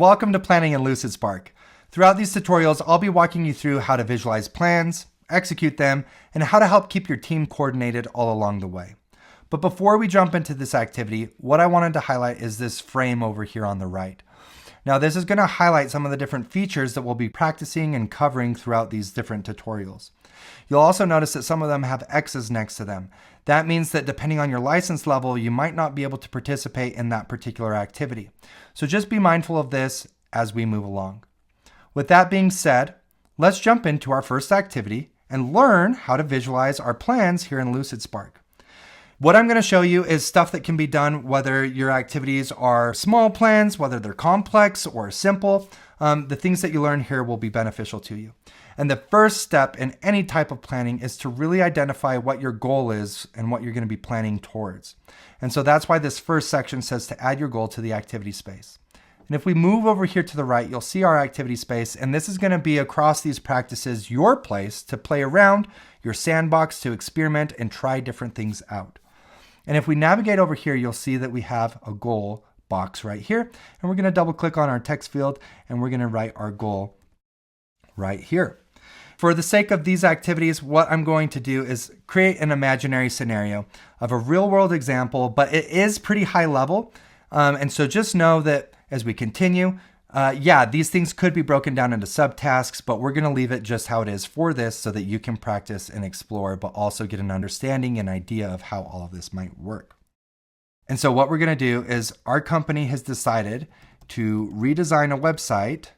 Welcome to Planning in Lucidspark. Throughout these tutorials, I'll be walking you through how to visualize plans, execute them, and how to help keep your team coordinated all along the way. But before we jump into this activity, what I wanted to highlight is this frame over here on the right. Now, this is going to highlight some of the different features that we'll be practicing and covering throughout these different tutorials. You'll also notice that some of them have X's next to them. That means that depending on your license level, you might not be able to participate in that particular activity. So just be mindful of this as we move along. With that being said, let's jump into our first activity and learn how to visualize our plans here in Lucidspark. What I'm going to show you is stuff that can be done whether your activities are small plans, whether they're complex or simple. The things that you learn here will be beneficial to you. And the first step in any type of planning is to really identify what your goal is and what you're going to be planning towards. And so that's why this first section says to add your goal to the activity space. And if we move over here to the right, you'll see our activity space, and this is going to be across these practices your place to play around, your sandbox to experiment and try different things out. And if we navigate over here, you'll see that we have a goal box right here, and we're going to double click on our text field and we're going to write our goal right here. For the sake of these activities, what I'm going to do is create an imaginary scenario of a real world example, but it is pretty high level. And so just know that as we continue, these things could be broken down into subtasks, but we're going to leave it just how it is for this so that you can practice and explore, but also get an understanding and idea of how all of this might work. And so what we're going to do is our company has decided to redesign a website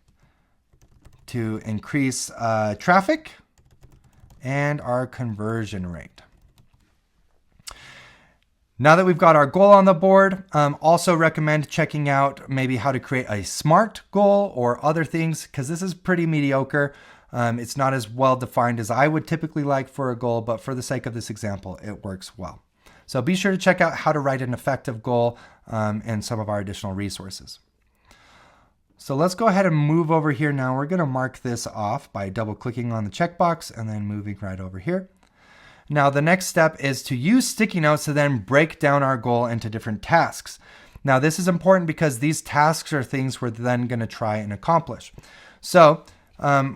to increase traffic and our conversion rate. Now that we've got our goal on the board, also recommend checking out maybe how to create a SMART goal or other things, because this is pretty mediocre. It's not as well defined as I would typically like for a goal, but for the sake of this example, it works well. So be sure to check out how to write an effective goal and some of our additional resources. So let's go ahead and move over here now. We're going to mark this off by double clicking on the checkbox and then moving right over here. Now the next step is to use sticky notes to then break down our goal into different tasks. Now this is important because these tasks are things we're then going to try and accomplish. So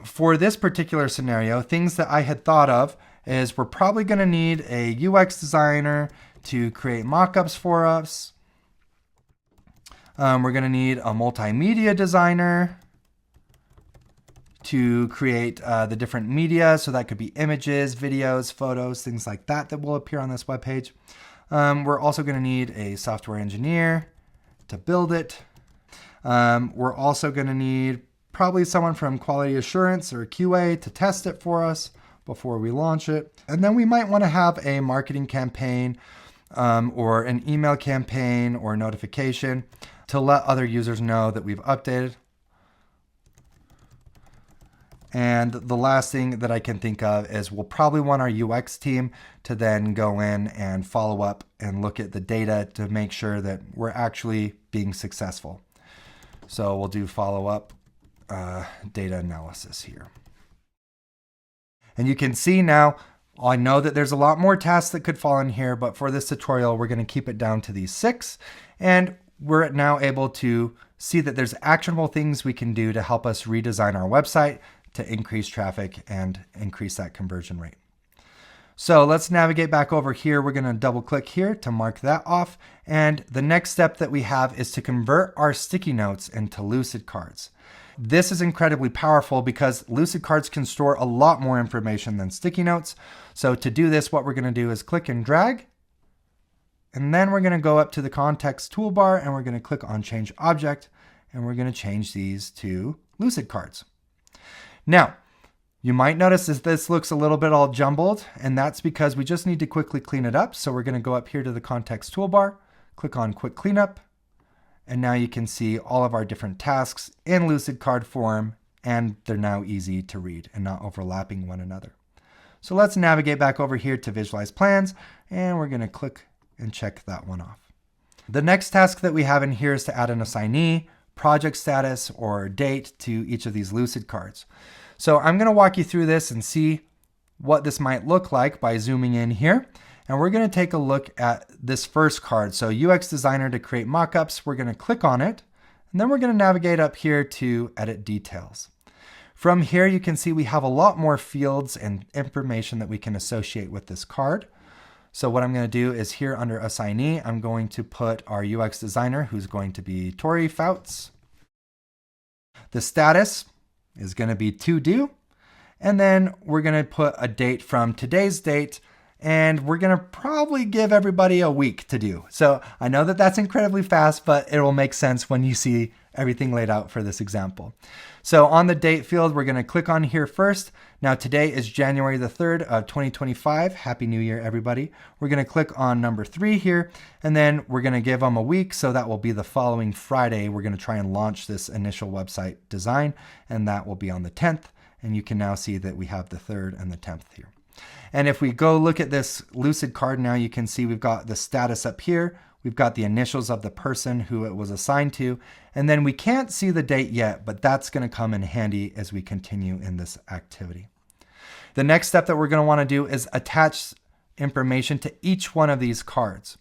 for this particular scenario, things that I had thought of is we're probably going to need a UX designer to create mockups for us. We're going to need a multimedia designer to create the different media. So that could be images, videos, photos, things like that that will appear on this webpage. We're also going to need a software engineer to build it. We're also going to need probably someone from quality assurance or QA to test it for us before we launch it. And then we might want to have a marketing campaign or an email campaign or notification to let other users know that we've updated. And the last thing that I can think of is we'll probably want our UX team to then go in and follow up and look at the data to make sure that we're actually being successful. So we'll do follow-up data analysis here. And you can see now, I know that there's a lot more tasks that could fall in here, but for this tutorial, we're going to keep it down to these 6. And we're now able to see that there's actionable things we can do to help us redesign our website to increase traffic and increase that conversion rate. So let's navigate back over here. We're going to double click here to mark that off. And the next step that we have is to convert our sticky notes into Lucid Cards. This is incredibly powerful because Lucid Cards can store a lot more information than sticky notes. So to do this, what we're going to do is click and drag. And then we're going to go up to the context toolbar and we're going to click on change object. And we're going to change these to Lucid Cards. Now, you might notice that this looks a little bit all jumbled, and that's because we just need to quickly clean it up. So we're going to go up here to the context toolbar, click on quick cleanup, and now you can see all of our different tasks in Lucid Card form, and they're now easy to read and not overlapping one another. So let's navigate back over here to visualize plans, and we're going to click and check that one off. The next task that we have in here is to add an assignee, project status, or date to each of these Lucid Cards. So I'm going to walk you through this and see what this might look like by zooming in here. And we're going to take a look at this first card. So UX designer to create mockups. We're going to click on it. And then we're going to navigate up here to edit details. From here, you can see we have a lot more fields and information that we can associate with this card. So what I'm going to do is here under assignee, I'm going to put our UX designer, who's going to be Tori Fouts. The status is going to be to do. And then we're going to put a date from today's date, and we're going to probably give everybody a week to do. So I know that that's incredibly fast, but it will make sense when you see everything laid out for this example. So on the date field, we're going to click on here first. Now today is January the 3rd of 2025. Happy New Year, everybody. We're going to click on number 3 here, and then we're going to give them a week. So that will be the following Friday. We're going to try and launch this initial website design, and that will be on the 10th. And you can now see that we have the 3rd and the 10th here. And if we go look at this Lucid card now, you can see we've got the status up here. We've got the initials of the person who it was assigned to. And then we can't see the date yet, but that's going to come in handy as we continue in this activity. The next step that we're going to want to do is attach information to each one of these cards.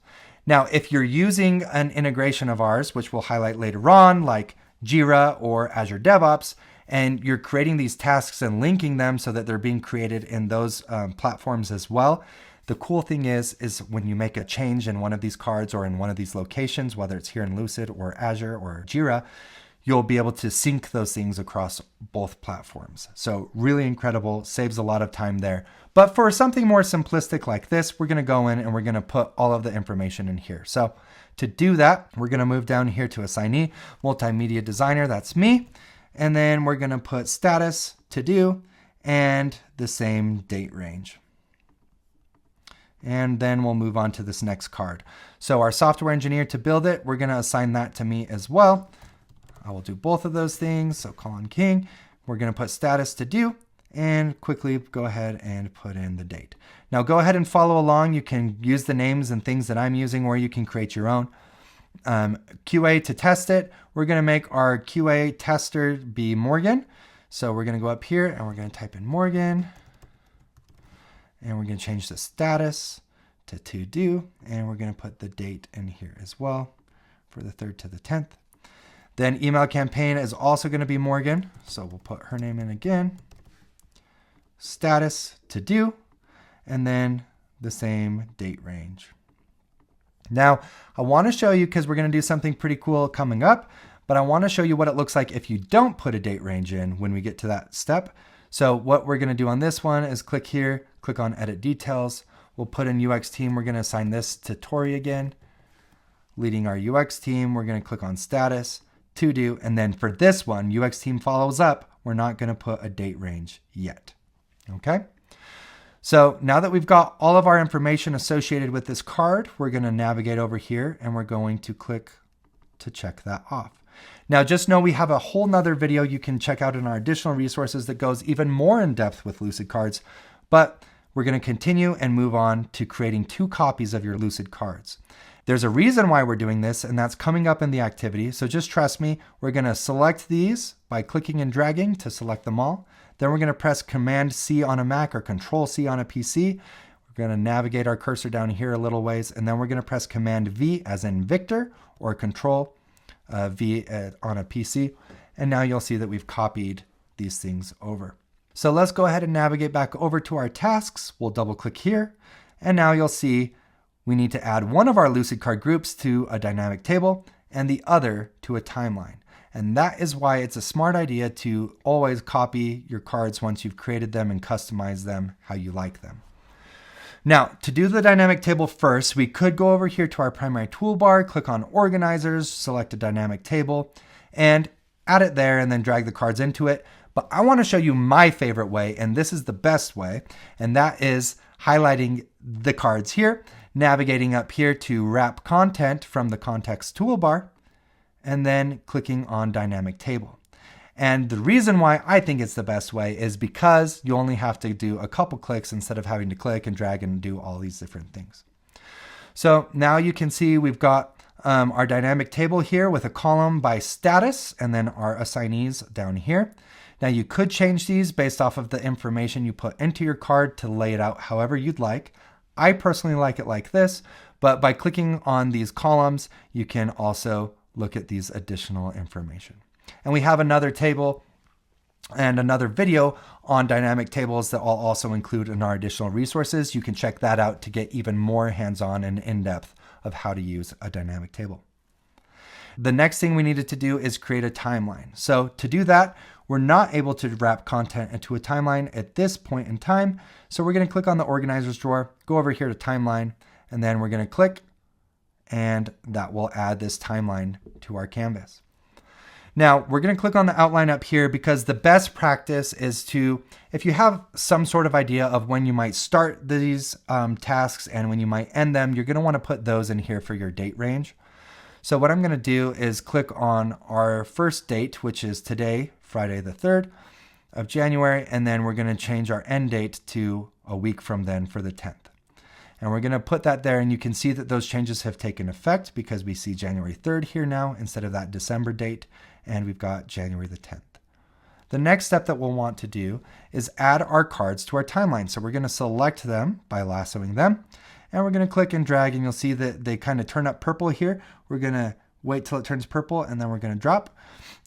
Now, if you're using an integration of ours, which we'll highlight later on, like Jira or Azure DevOps, and you're creating these tasks and linking them so that they're being created in those platforms as well. The cool thing is when you make a change in one of these cards or in one of these locations, whether it's here in Lucid or Azure or Jira, you'll be able to sync those things across both platforms. So really incredible, saves a lot of time there. But for something more simplistic like this, we're going to go in and we're going to put all of the information in here. So to do that, we're going to move down here to assignee, multimedia designer, that's me. And then we're going to put status, to do, and the same date range. And then we'll move on to this next card. So our software engineer, to build it, we're going to assign that to me as well. I will do both of those things. So Colin King, we're going to put status, to do, and quickly go ahead and put in the date. Now go ahead and follow along. You can use the names and things that I'm using, or you can create your own. QA to test it, we're going to make our QA tester be Morgan. So we're going to go up here and we're going to type in Morgan, and we're going to change the status to do, and we're going to put the date in here as well for the 3rd to the 10th. Then email campaign is also going to be Morgan. So we'll put her name in again, status, to do, and then the same date range. Now, I want to show you, because we're going to do something pretty cool coming up, but I want to show you what it looks like if you don't put a date range in when we get to that step. So what we're going to do on this one is click here, click on edit details. We'll put in UX team. We're going to assign this to Tori again. Leading our UX team, we're going to click on status, to do, and then for this one, UX team follows up. We're not going to put a date range yet. Okay? So now that we've got all of our information associated with this card, we're going to navigate over here and we're going to click to check that off. Now just know we have a whole nother video you can check out in our additional resources that goes even more in depth with Lucid Cards, but we're going to continue and move on to creating 2 copies of your Lucid Cards. There's a reason why we're doing this, and that's coming up in the activity. So just trust me, we're going to select these by clicking and dragging to select them all. Then we're going to press Command-C on a Mac or Control-C on a PC. We're going to navigate our cursor down here a little ways, and then we're going to press Command-V as in Victor or Control-V on a PC. And now you'll see that we've copied these things over. So let's go ahead and navigate back over to our tasks. We'll double-click here, and now you'll see we need to add one of our Lucid Card groups to a dynamic table and the other to a timeline. And that is why it's a smart idea to always copy your cards once you've created them and customize them how you like them. Now, to do the dynamic table first, we could go over here to our primary toolbar, click on organizers, select a dynamic table, and add it there and then drag the cards into it. But I want to show you my favorite way, and this is the best way, and that is highlighting the cards here, navigating up here to wrap content from the context toolbar, and then clicking on dynamic table. And the reason why I think it's the best way is because you only have to do a couple clicks instead of having to click and drag and do all these different things. So now you can see we've got our dynamic table here with a column by status and then our assignees down here. Now you could change these based off of the information you put into your card to lay it out however you'd like. I personally like it like this, but by clicking on these columns, you can also look at these additional information. And we have another table and another video on dynamic tables that I'll also include in our additional resources. You can check that out to get even more hands-on and in-depth of how to use a dynamic table. The next thing we needed to do is create a timeline. So to do that, we're not able to wrap content into a timeline at this point in time. So we're going to click on the organizers drawer, go over here to timeline, and then we're going to click, and that will add this timeline to our canvas. Now we're going to click on the outline up here because the best practice is to, if you have some sort of idea of when you might start these tasks and when you might end them, you're going to want to put those in here for your date range. So what I'm going to do is click on our first date, which is today, Friday the 3rd of January, and then we're going to change our end date to a week from then for the 10th. And we're going to put that there, and you can see that those changes have taken effect because we see January 3rd here now instead of that December date, and we've got January the 10th. The next step that we'll want to do is add our cards to our timeline. So we're going to select them by lassoing them, and we're going to click and drag, and you'll see that they kind of turn up purple here. We're going to wait till it turns purple, and then we're going to drop,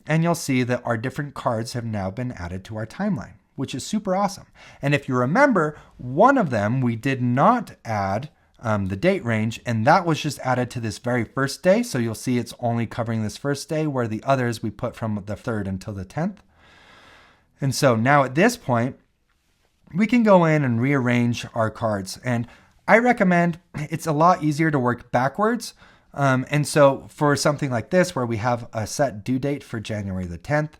and you'll see that our different cards have now been added to our timeline, which is super awesome. And if you remember, one of them we did not add the date range, and that was just added to this very first day. So you'll see it's only covering this first day, where the others we put from the 3rd until the 10th. And so now at this point, we can go in and rearrange our cards. And I recommend, it's a lot easier to work backwards. And so for something like this, where we have a set due date for January the 10th,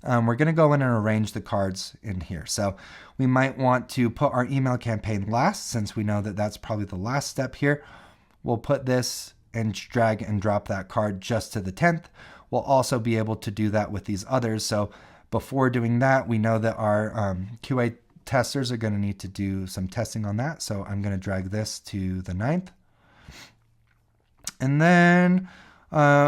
we're going to go in and arrange the cards in here. So we might want to put our email campaign last, since we know that that's probably the last step here. We'll put this and drag and drop that card just to the 10th. We'll also be able to do that with these others. So before doing that, we know that our QA testers are going to need to do some testing on that. So I'm going to drag this to the 9th. And then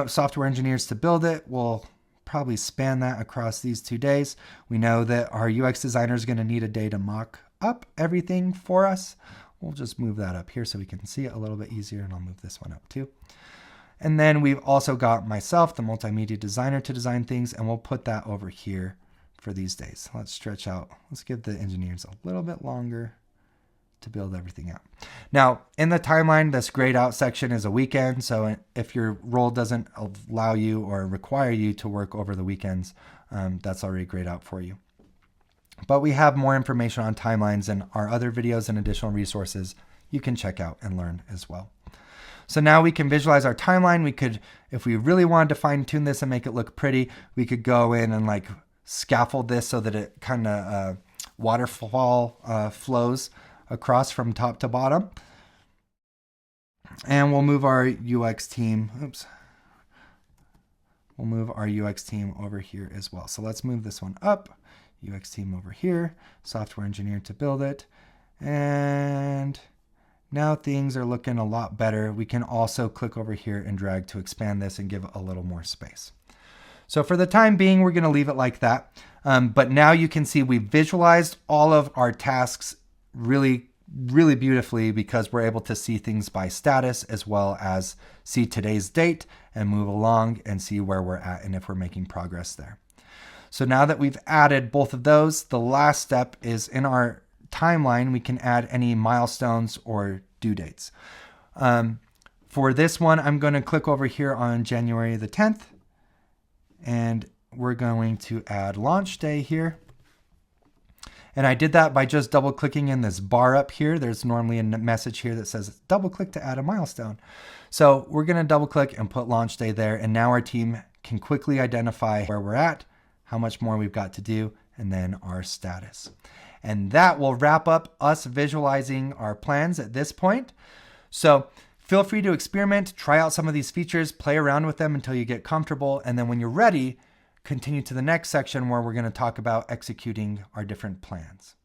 software engineers to build it will probably span that across these 2 days. We know that our UX designer is going to need a day to mock up everything for us. We'll just move that up here so we can see it a little bit easier, and I'll move this one up too. And then we've also got myself, the multimedia designer, to design things, and we'll put that over here for these days. Let's stretch out. Let's give the engineers a little bit longer to build everything out. Now, in the timeline, this grayed out section is a weekend. So if your role doesn't allow you or require you to work over the weekends, that's already grayed out for you. But we have more information on timelines in our other videos and additional resources you can check out and learn as well. So now we can visualize our timeline. We could, if we really wanted to fine tune this and make it look pretty, we could go in and like scaffold this so that it kind of waterfall flows across from top to bottom. And we'll move our UX team. We'll move our UX team over here as well. So let's move this one up. UX team over here. Software engineer to build it. And now things are looking a lot better. We can also click over here and drag to expand this and give it a little more space. So for the time being, we're going to leave it like that. But now you can see we visualized all of our tasks really beautifully, because we're able to see things by status as well as see today's date and move along and see where we're at and if we're making progress there. So now that we've added both of those, the last step is in our timeline, we can add any milestones or due dates. For this one, I'm going to click over here on January the 10th, and we're going to add launch day here. And I did that by just double clicking in this bar up here. There's normally a message here that says double click to add a milestone. So we're going to double click and put launch day there. And now our team can quickly identify where we're at, how much more we've got to do, and then our status. And that will wrap up us visualizing our plans at this point. So feel free to experiment, try out some of these features, play around with them until you get comfortable. And then when you're ready, continue to the next section where we're going to talk about executing our different plans.